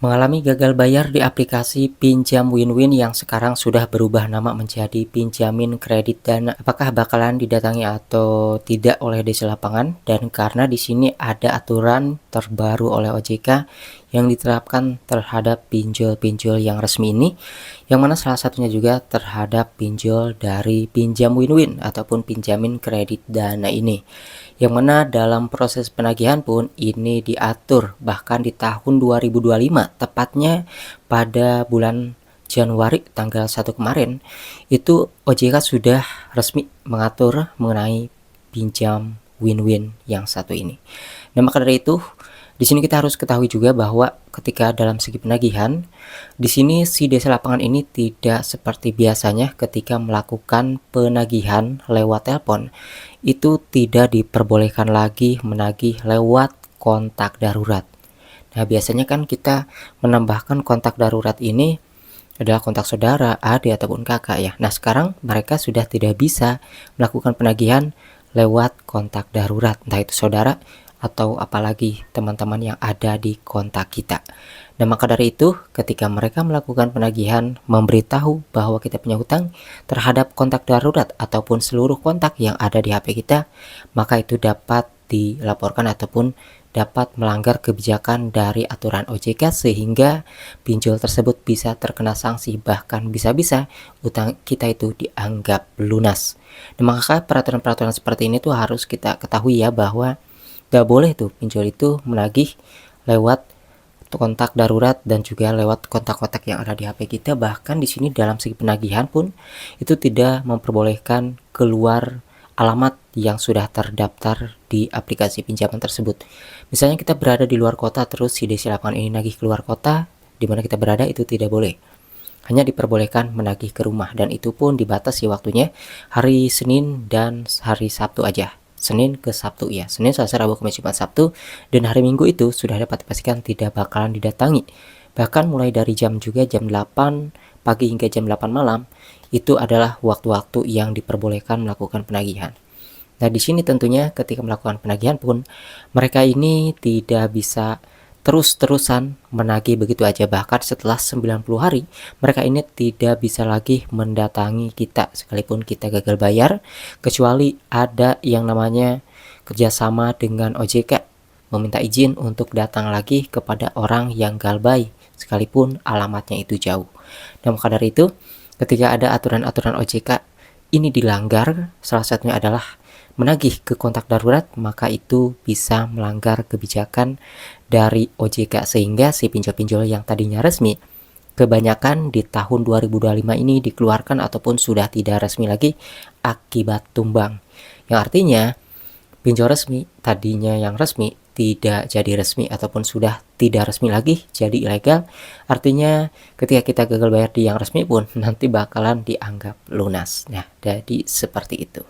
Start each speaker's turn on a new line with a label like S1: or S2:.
S1: Mengalami gagal bayar di aplikasi Pinjam Win-Win yang sekarang sudah berubah nama menjadi Pinjamin Kredit Dana. Apakah bakalan didatangi atau tidak oleh Desa Lapangan? Dan karena di sini ada aturan terbaru oleh OJK yang diterapkan terhadap pinjol-pinjol yang resmi ini, yang mana salah satunya juga terhadap pinjol dari Pinjam Win-Win ataupun Pinjamin Kredit Dana ini, yang mana dalam proses penagihan pun ini diatur bahkan di tahun 2025, tepatnya pada bulan Januari tanggal 1 kemarin itu OJK sudah resmi mengatur mengenai pinjam win-win yang satu ini. Nah, maka dari itu di sini kita harus ketahui juga bahwa ketika dalam segi penagihan, di sini si Desa Lapangan ini tidak seperti biasanya ketika melakukan penagihan lewat telepon. Itu tidak diperbolehkan lagi menagih lewat kontak darurat. Nah, biasanya kan kita menambahkan kontak darurat ini adalah kontak saudara, adik, ataupun kakak ya. Nah, sekarang mereka sudah tidak bisa melakukan penagihan lewat kontak darurat, entah itu saudara atau apalagi teman-teman yang ada di kontak kita. Dan maka dari itu, ketika mereka melakukan penagihan, memberitahu bahwa kita punya hutang terhadap kontak darurat ataupun seluruh kontak yang ada di HP kita, maka itu dapat dilaporkan ataupun dapat melanggar kebijakan dari aturan OJK sehingga pinjol tersebut bisa terkena sanksi, bahkan bisa-bisa utang kita itu dianggap lunas. Dan maka peraturan-peraturan seperti ini tuh harus kita ketahui ya, bahwa gak boleh tuh pinjol itu menagih lewat kontak darurat dan juga lewat kontak-kontak yang ada di HP kita. Bahkan di sini dalam segi penagihan pun itu tidak memperbolehkan keluar alamat yang sudah terdaftar di aplikasi pinjaman tersebut. Misalnya kita berada di luar kota, terus si Desa Lapangan ini nagih keluar kota, di mana kita berada itu tidak boleh. Hanya diperbolehkan menagih ke rumah, dan itu pun dibatasi waktunya hari Senin dan hari Sabtu aja. Senin ke Sabtu ya, Senin, Selasa, Rabu, Kamis, Jumat, Sabtu, dan hari Minggu itu sudah dapat dipastikan tidak bakalan didatangi. Bahkan mulai dari jam 8 pagi hingga jam 8 malam itu adalah waktu-waktu yang diperbolehkan melakukan penagihan. Nah, di sini tentunya ketika melakukan penagihan pun mereka ini tidak bisa terus-terusan menagih begitu aja. Bahkan setelah 90 hari mereka ini tidak bisa lagi mendatangi kita sekalipun kita gagal bayar, kecuali ada yang namanya kerjasama dengan OJK, meminta izin untuk datang lagi kepada orang yang galbay sekalipun alamatnya itu jauh. Dan maka dari itu, ketika ada aturan-aturan OJK ini dilanggar, salah satunya adalah menagih ke kontak darurat, maka itu bisa melanggar kebijakan dari OJK sehingga si pinjol-pinjol yang tadinya resmi kebanyakan di tahun 2025 ini dikeluarkan ataupun sudah tidak resmi lagi akibat tumbang. Yang artinya pinjol resmi tadinya yang resmi tidak jadi resmi ataupun sudah tidak resmi lagi jadi ilegal. Artinya ketika kita gagal bayar di yang resmi pun nanti bakalan dianggap lunas. Nah, jadi seperti itu.